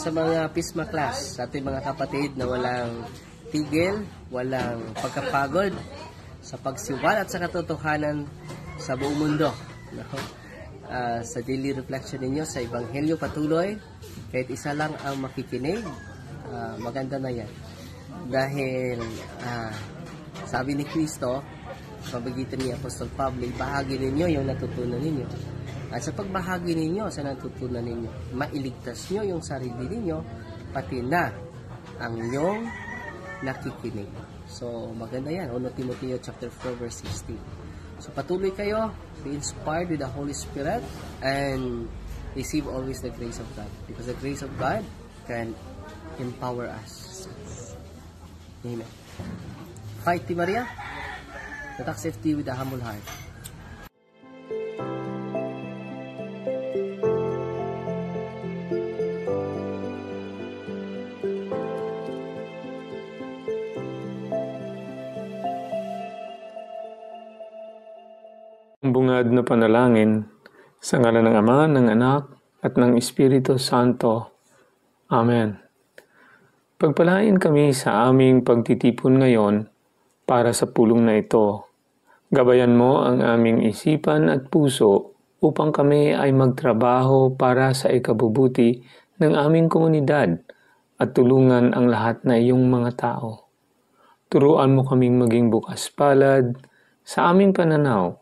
sa mga Pisma class, sa ating mga kapatid na walang tigil, walang pagkapagod sa pagsiwal at sa katotohanan sa buong mundo. No? Sa daily reflection ninyo sa Ebanghelyo patuloy, kahit isa lang ang makikinig, maganda na yan. Dahil sabi ni Kristo, pabagitan ni Apostol Pablo, bahagi ninyo yung natutunan ninyo. At sa pagbahagi ninyo sa natutunan ninyo, mailigtas nyo yung sarili ninyo, pati na ang inyong nakikinig. So, maganda yan. 1 Timoteo chapter 4 verse 16. So, patuloy kayo, be inspired with the Holy Spirit, and receive always the grace of God. Because the grace of God can empower us. Amen. Fight, T. Maria. Attack safety with a humble heart. Bungad na panalangin sa ngalan ng Ama, ng Anak, at ng Espiritu Santo. Amen. Pagpalain kami sa aming pagtitipon ngayon para sa pulong na ito. Gabayan mo ang aming isipan at puso upang kami ay magtrabaho para sa ikabubuti ng aming komunidad at tulungan ang lahat na iyong mga tao. Turuan mo kaming maging bukas palad sa aming pananaw,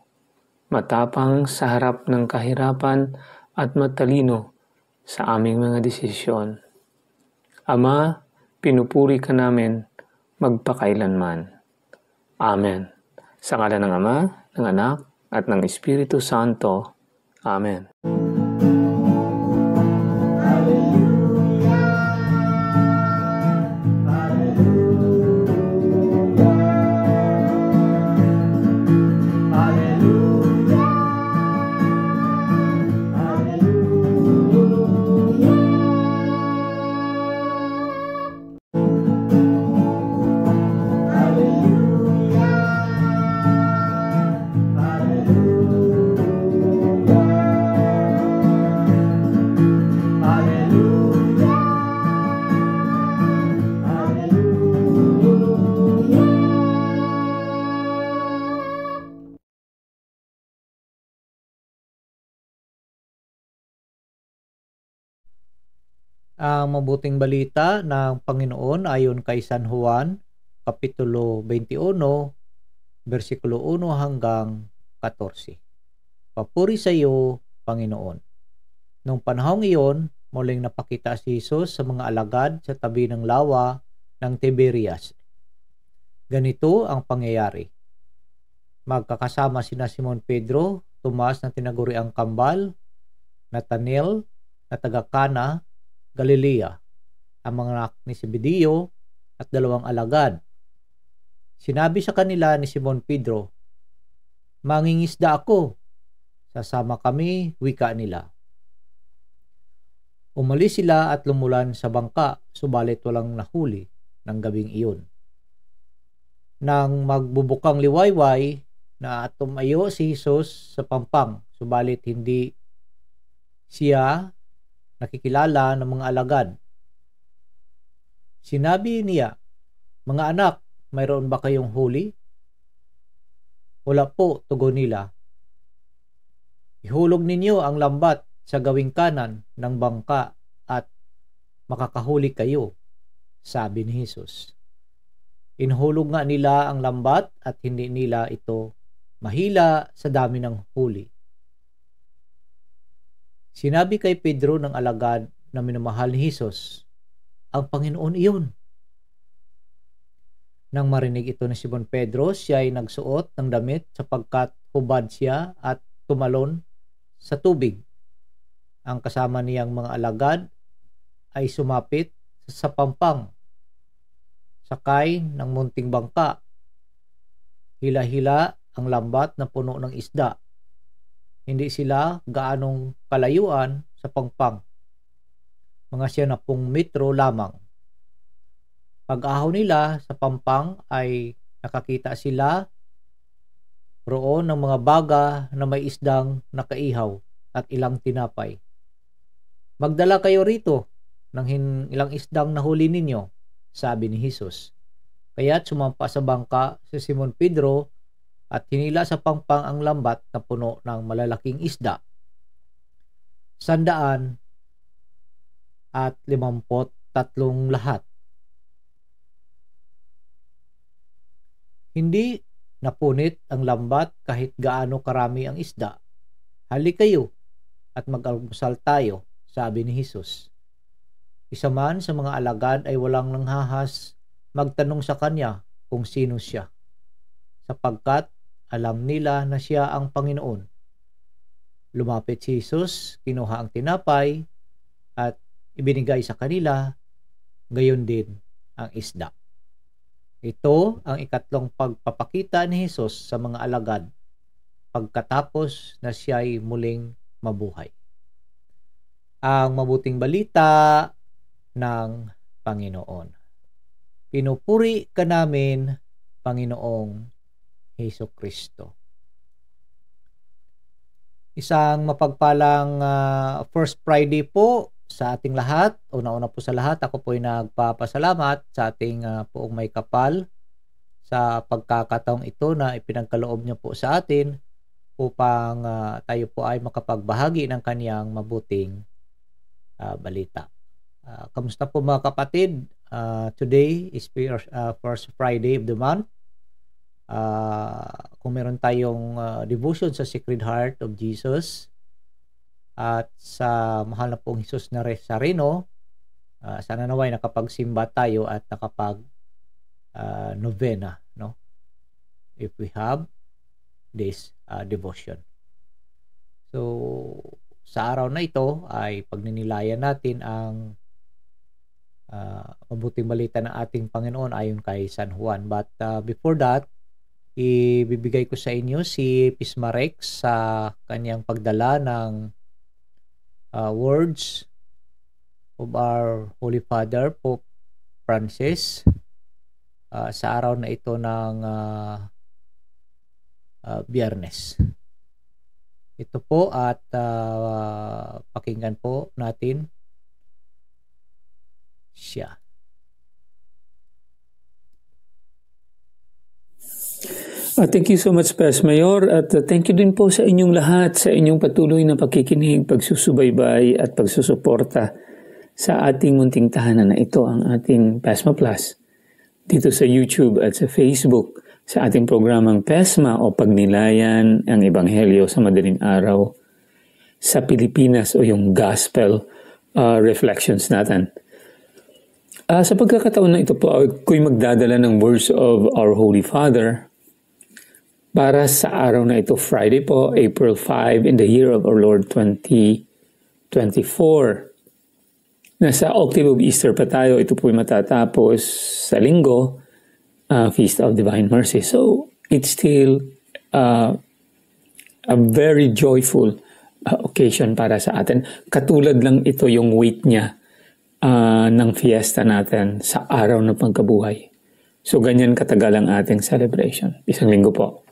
matapang sa harap ng kahirapan at matalino sa aming mga desisyon. Ama, pinupuri ka namin magpakailanman. Amen. Sa ngalan ng Ama, ng Anak, at ng Espiritu Santo. Amen. Ang mabuting balita ng Panginoon ayon kay San Juan, Kapitulo 21, versikulo 1 hanggang 14. Papuri sa iyo, Panginoon. Nung panahong iyon, muling napakita si Jesus sa mga alagad sa tabi ng lawa ng Tiberias. Ganito ang pangyayari. Magkakasama sina Simon Pedro, Tomas na tinaguri ang kambal, Nathanael na taga Cana, Galilea, ang mga anak ni Zebedeo at dalawang alagad. Sinabi sa kanila ni Simon Pedro, "Mangingisda ako, sasama kami," wika nila. Umalis sila at lumulan sa bangka, subalit walang nahuli ng gabing iyon. Nang magbubukang liwayway na tumayo si Jesus sa pampang, subalit hindi siya nakikilala ng mga alagad. Sinabi niya, "Mga anak, mayroon ba kayong huli?" "Wala po," tugon nila. "Ihulog ninyo ang lambat sa gawing kanan ng bangka at makakahuli kayo," sabi ni Jesus. Inhulog nga nila ang lambat at hindi nila ito mahila sa dami ng huli. Sinabi kay Pedro ng alagad na minamahal ni Jesus, "Ang Panginoon iyon." Nang marinig ito ni Simon Pedro, siya ay nagsuot ng damit sapagkat hubad siya at tumalon sa tubig. Ang kasama niyang mga alagad ay sumapit sa pampang, sakay ng munting bangka. Hila-hila ang lambat na puno ng isda. Hindi sila gaanong kalayuan sa pampang. Mga 90 metro lamang. Pag-ahaw nila sa pampang ay nakakita sila roon ng mga baga na may isdang nakaihaw at ilang tinapay. "Magdala kayo rito," ng ilang isdang nahuli ninyo? Sabi ni Jesus. Kaya't sumampa sa bangka si Simon Pedro at hinila sa pangpang ang lambat na puno ng malalaking isda. 153 lahat. Hindi napunit ang lambat kahit gaano karami ang isda. Halik kayo at mag-almusal tayo, sabi ni Jesus. Isa man sa mga alagad ay walang nanghahas magtanong sa kanya kung sino siya, sapagkat alam nila na siya ang Panginoon. Lumapit si Jesus, kinuha ang tinapay at ibinigay sa kanila, gayon din ang isda. Ito ang ikatlong pagpapakita ni Jesus sa mga alagad pagkatapos na siya'y muling mabuhay. Ang mabuting balita ng Panginoon. Pinupuri ka namin, Panginoong Hesukristo. Isang mapagpalang First Friday po sa ating lahat. Una-una po sa lahat, ako po ay nagpapasalamat sa ating poong may kapal sa pagkakataong ito na ipinagkaloob niyo po sa atin upang tayo po ay makapagbahagi ng kaniyang mabuting balita. Kamusta po mga kapatid? Today is first Friday of the month. Kung meron tayong devotion sa Sacred Heart of Jesus at sa mahal na pong Jesus Nazareno, sana naway nakapagsimba tayo at nakapag novena, no? If we have this devotion. So sa araw na ito ay pagninilayan natin ang mabuting balita ng ating Panginoon ayon kay San Juan. But before that, ibibigay ko sa inyo si Pismarex sa kanyang pagdala ng words of our Holy Father, Pope Francis, sa araw na ito ng Biyernes. Ito po at pakinggan po natin siya. Thank you so much, Pes Mayor, at thank you din po sa inyong lahat sa inyong patuloy na pakikinig, pagsusubaybay at pagsusuporta sa ating munting tahanan na ito, ang ating PESMA Plus, dito sa YouTube at sa Facebook, sa ating programang PESMA o Pagnilayan ang Ebanghelyo sa Madaling Araw sa Pilipinas o yung Gospel Reflections natin. Sa pagkakataon na ito po, ako'y magdadala ng words of our Holy Father para sa araw na ito, Friday po, April 5, in the year of our Lord 2024. Nasa octave of Easter pa tayo, ito po'y matatapos sa linggo, Feast of Divine Mercy. So, it's still a very joyful occasion para sa atin. Katulad lang ito yung weight niya ng fiesta natin sa araw ng pagkabuhay. So, ganyan katagal ang ating celebration. Isang linggo po.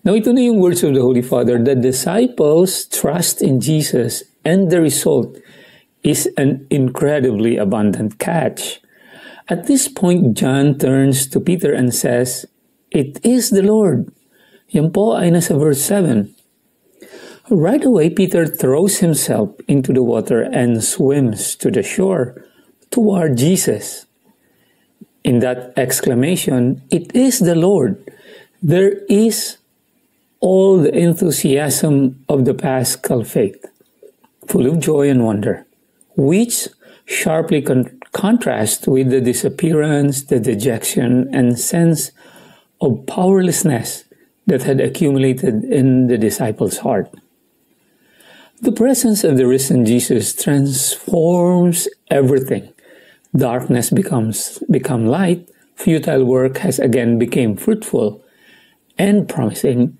Now, ito na yung words of the Holy Father. The disciples trust in Jesus and the result is an incredibly abundant catch. At this point, John turns to Peter and says, "It is the Lord." Yan po ay nasa verse 7. Right away, Peter throws himself into the water and swims to the shore toward Jesus. In that exclamation, "It is the Lord," there is all the enthusiasm of the Paschal faith, full of joy and wonder, which sharply contrasts with the disappearance, the dejection, and sense of powerlessness that had accumulated in the disciples' heart. The presence of the risen Jesus transforms everything. Darkness becomes light, futile work has again become fruitful and promising.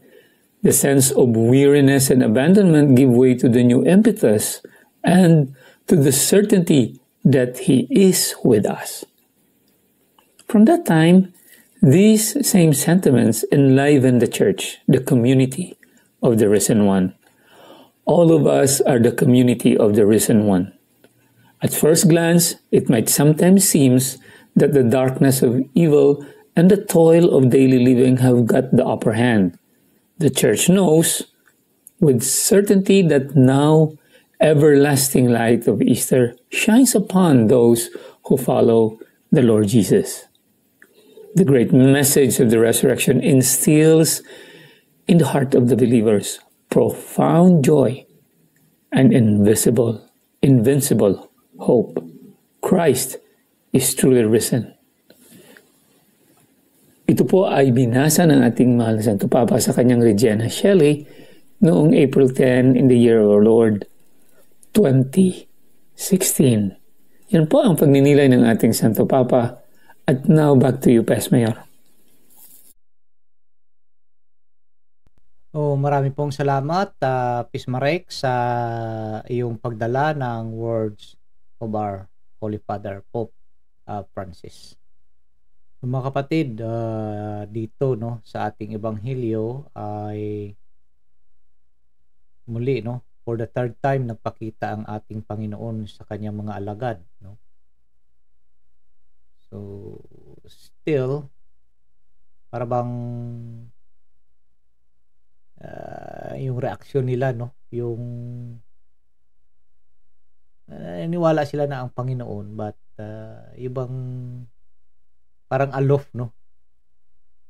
The sense of weariness and abandonment give way to the new impetus and to the certainty that He is with us. From that time, these same sentiments enliven the church, the community of the risen one. All of us are the community of the risen one. At first glance, it might sometimes seem that the darkness of evil and the toil of daily living have got the upper hand. The church knows with certainty that now everlasting light of Easter shines upon those who follow the Lord Jesus. The great message of the resurrection instills in the heart of the believers profound joy and invincible hope. Christ is truly risen. Ito po ay binasa ng ating mahal na Santo Papa sa kanyang Regina Coeli noong April 10 in the year of our Lord 2016. Yan po ang pagninilay ng ating Santo Papa. At now, back to you, Pes Mayor. Marami pong salamat, Pismarek, sa iyong pagdala ng words of our Holy Father, Pope Francis. Mga kapatid, dito no sa ating ebanghelyo ay muli no for the third time nagpakita ang ating Panginoon sa kanyang mga alagad, no. So still para bang yung reaksyon nila, no, yung naniwala sila na ang Panginoon, but ibang parang alof, no,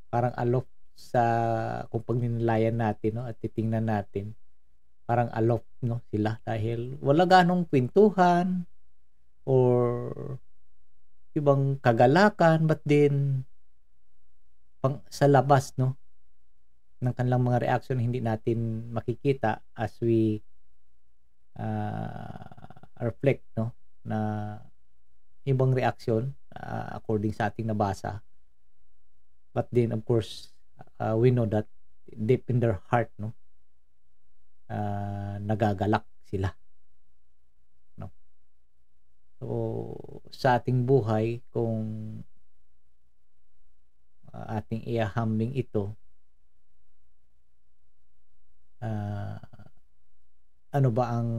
parang alof sa kung pagninilayan natin, no, at titingnan natin parang alof, no, sila dahil wala ganong kwentuhan or ibang kagalakan, but din sa labas, no, ng kanilang mga reaction hindi natin makikita as we reflect, no, na ibang reaction according sa ating nabasa, but then of course we know that deep in their heart, no, nagagalak sila, no. So sa ating buhay, kung ating iahambing ito, ano ba ang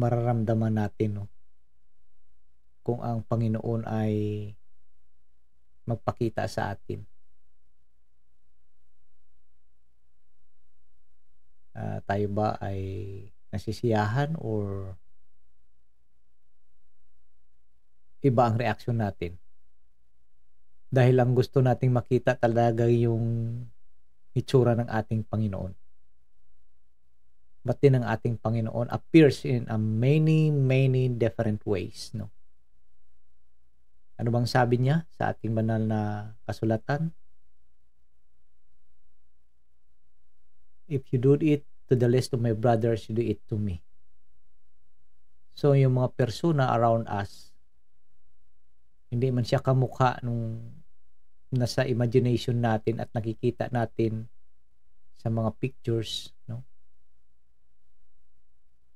mararamdaman natin, no, kung ang Panginoon ay magpakita sa atin? Tayo ba ay nasisiyahan or iba ang reaksyon natin? Dahil ang gusto nating makita talaga yung itsura ng ating Panginoon. But din ang ating Panginoon appears in a many different ways, no. Ano bang sabi niya sa ating banal na kasulatan? If you do it to the least of my brothers, you do it to me. So yung mga persona around us, hindi man siya kamukha nung nasa imagination natin at nakikita natin sa mga pictures, no,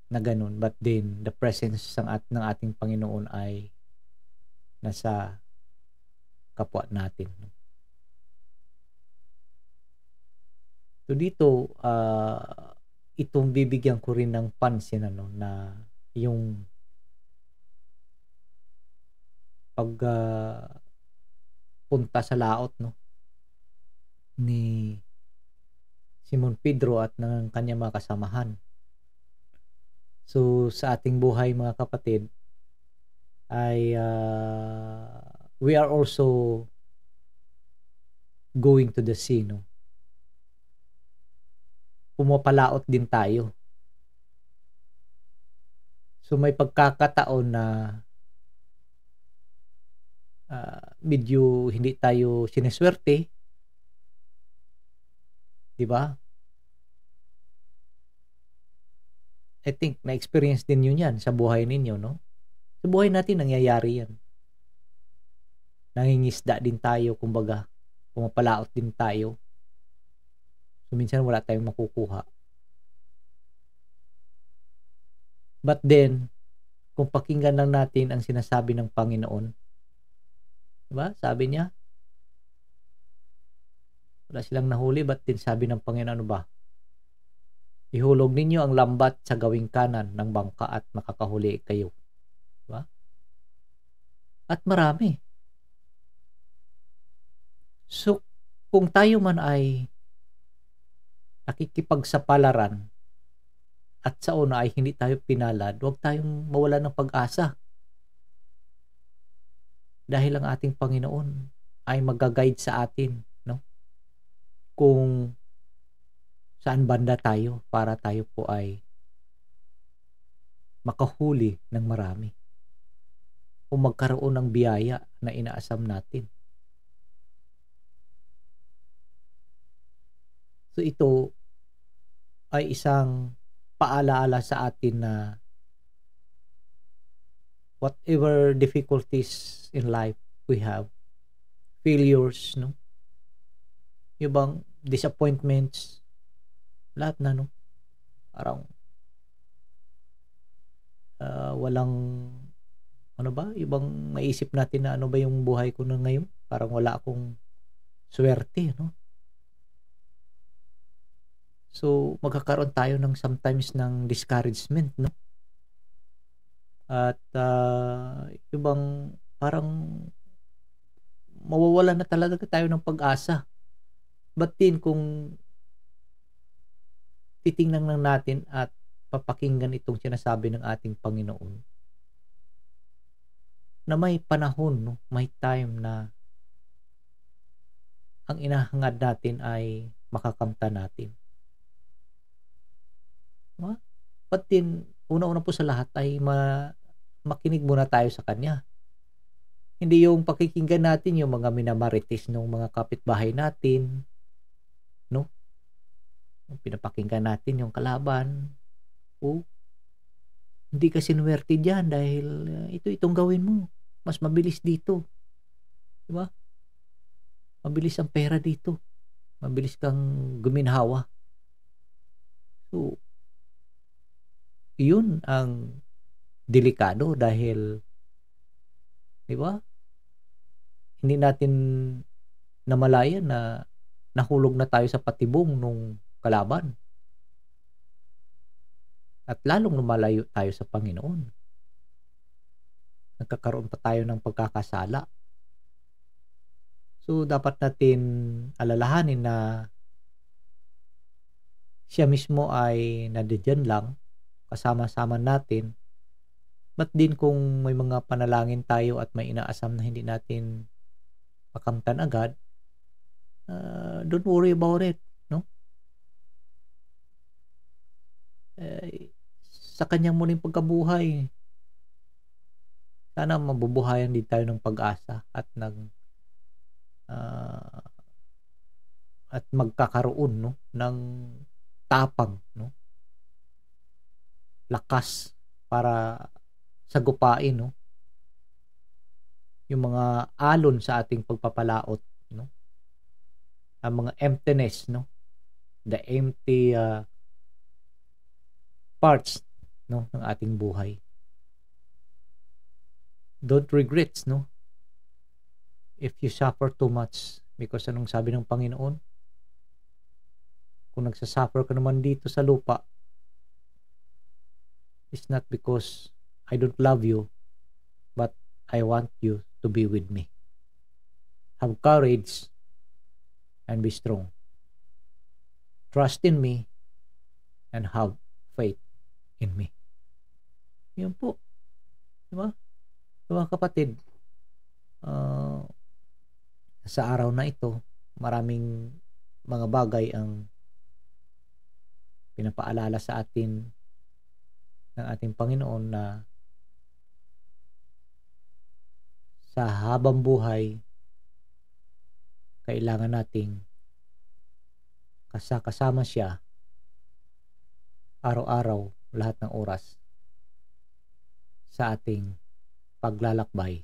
na ganun, but then the presence ng ating Panginoon ay nasa kapwa natin, no? So dito itong bibigyan ko rin ng pansin, ano, na yung pag punta sa laot, no, ni Simon Pedro at ng kanyang mga kasamahan. So sa ating buhay, mga kapatid, ay we are also going to the sea, no. Pumapalaot din tayo. So may pagkakataon na medyo hindi tayo sineswerte, di ba? I think na-experience din yun yan sa buhay ninyo, no? Sa buhay natin nangyayari yan. Nangingisda din tayo, kumbaga pumapalaot din tayo. So minsan wala tayong makukuha. But then kung pakinggan lang natin ang sinasabi ng Panginoon, diba? Sabi niya, wala silang nahuli, but then sabi ng Panginoon, ano ba? Ihulog ninyo ang lambat sa gawing kanan ng bangka at makakahuli kayo. Diba? At marami. So, kung tayo man ay nakikipagsapalaran at sa una ay hindi tayo pinalad, huwag tayong mawala ng pag-asa. Dahil ang ating Panginoon ay mag-guide sa atin, no? Kung saan banda tayo para tayo po ay makahuli ng marami o magkaroon ng biyaya na inaasam natin. So ito ay isang paalaala sa atin na whatever difficulties in life we have, failures, no? Yung bang disappointments, lahat na, no? Parang walang ano ba, ibang maisip natin na ano ba yung buhay ko na ngayon, parang wala akong swerte, no? So magkakaroon tayo ng sometimes ng discouragement, no? At ibang parang mawawala na talaga tayo ng pag-asa. But din kung titingnan lang natin at papakinggan itong sinasabi ng ating Panginoon na may panahon, no? May time na ang inahangad natin ay makakamta natin. Diba? But din, una-una po sa lahat ay makinig muna tayo sa Kanya. Hindi yung pakikinggan natin yung mga minamarites ng mga kapitbahay natin, no? Pinapakinggan natin yung kalaban. O, hindi ka sinuwerte dyan dahil itong gawin mo. Mas mabilis dito. Diba? Mabilis ang pera dito. Mabilis kang guminhawa. So, yun ang delikado dahil, diba? Hindi natin namalayan na nahulog na tayo sa patibong nung kalaban. At lalong lumalayo tayo sa Panginoon. Nagkakaroon pa tayo ng pagkakasala. So, dapat natin alalahanin na siya mismo ay nandiyan lang, kasama-sama natin. But din kung may mga panalangin tayo at may inaasam na hindi natin makamtan agad, don't worry about it, no? Sa kanyang muling pagkabuhay, sana mabubuhayan din tayo ng pag-asa at at magkakaroon, no, ng tapang, no, lakas para sagupain, no, yung mga alon sa ating pagpapalaot, no, ang mga emptiness, no, the empty parts, no, ng ating buhay. Don't regret, no, if you suffer too much, because anong sabi ng Panginoon? Kung nagsasuffer ka naman dito sa lupa, it's not because I don't love you, but I want you to be with me. Have courage and be strong. Trust in me and have faith in me. Yun po. Diba? Mga kapatid, sa araw na ito, maraming mga bagay ang pinapaalala sa atin ng ating Panginoon na sa habang buhay, kailangan nating kasama siya araw-araw, lahat ng oras sa ating paglalakbay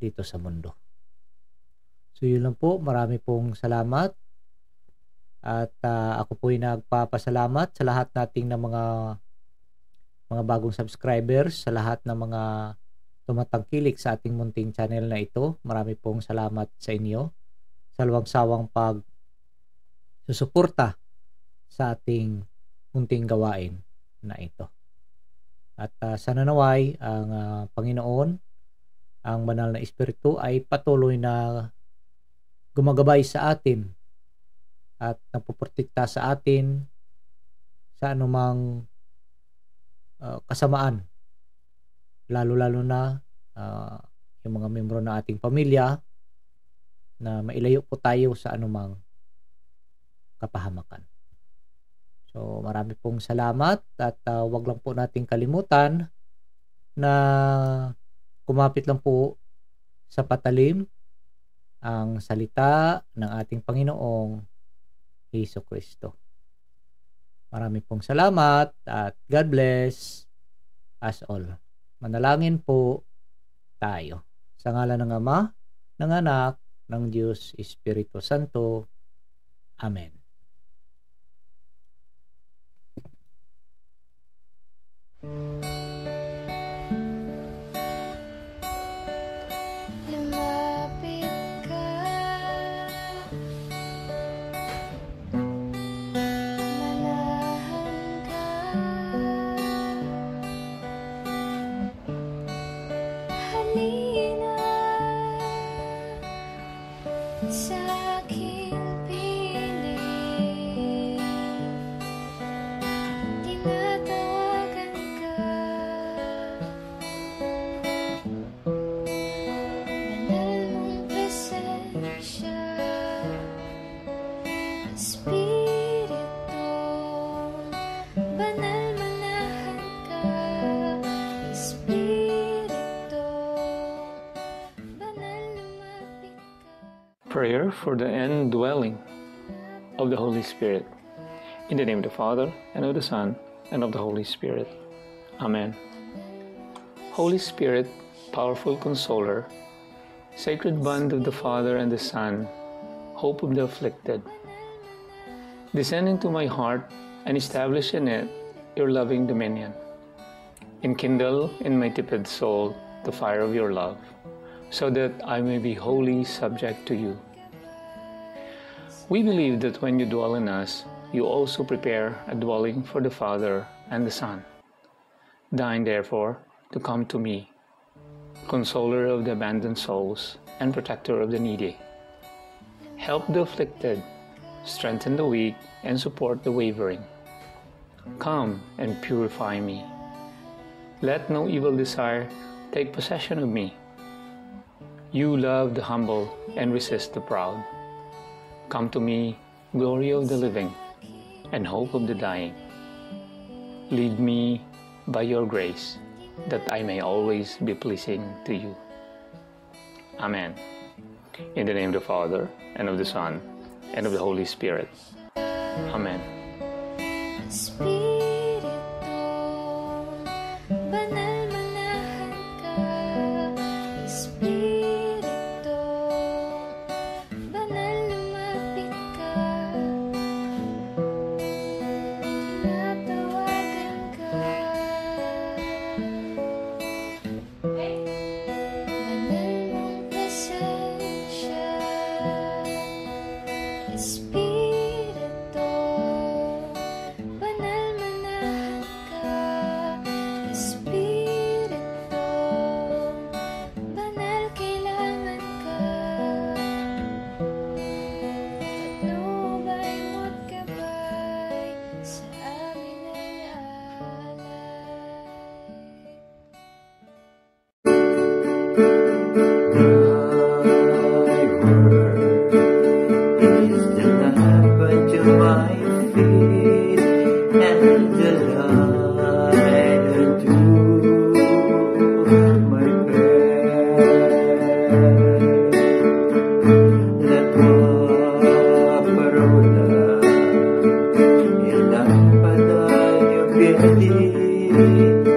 dito sa mundo. So yun lang po, marami pong salamat at ako po ay nagpapasalamat sa lahat nating ng mga bagong subscribers, sa lahat ng mga tumatangkilik sa ating munting channel na ito. Marami pong salamat sa inyo sa luwang-sawang susuporta sa ating munting gawain na ito. At sana naway ang Panginoon, ang banal na Espiritu ay patuloy na gumagabay sa atin at nagpoprotekta sa atin sa anumang kasamaan, lalo-lalo na yung mga membro ng ating pamilya, na mailayo po tayo sa anumang kapahamakan. So marami pong salamat at wag lang po nating kalimutan na kumapit lang po sa patalim ang salita ng ating Panginoong Jesucristo. Marami pong salamat at God bless us all. Manalangin po tayo. Sa ngalan ng Ama, ng Anak, ng Diyos Espiritu Santo. Amen. Lumapit ka, manahan ka, halina sa aking piling, tinatawagan ka, banal mong presensya, Espiritu, banal manahan ka, Espiritu, banal lumapit ka. Prayer for the indwelling of the Holy Spirit. In the name of the Father, and of the Son, and of the Holy Spirit. Amen. Holy Spirit, powerful consoler, sacred bond of the Father and the Son, hope of the afflicted, descend into my heart and establish in it your loving dominion. Enkindle in my tepid soul the fire of your love, so that I may be wholly subject to you. We believe that when you dwell in us, you also prepare a dwelling for the Father and the Son. Deign, therefore, to come to me, consoler of the abandoned souls and protector of the needy. Help the afflicted, strengthen the weak, and support the wavering. Come and purify me. Let no evil desire take possession of me. You love the humble and resist the proud. Come to me, glory of the living, and hope of the dying. Lead me by your grace, that I may always be pleasing to you. Amen. In the name of the Father, and of the Son, and of the Holy Spirit. Amen. Espiritu, banal manahan ka, Espiritu, banal lumapit ka, tinatawagan ka, banal mong presensya, Espiritu, banal manahan ka, Espiritu, banal kailangan ka, patnubay mo't gabay sa amin ay alay. Is the lamp unto my feet and the light unto my path. La tua parola è lampada ai miei piedi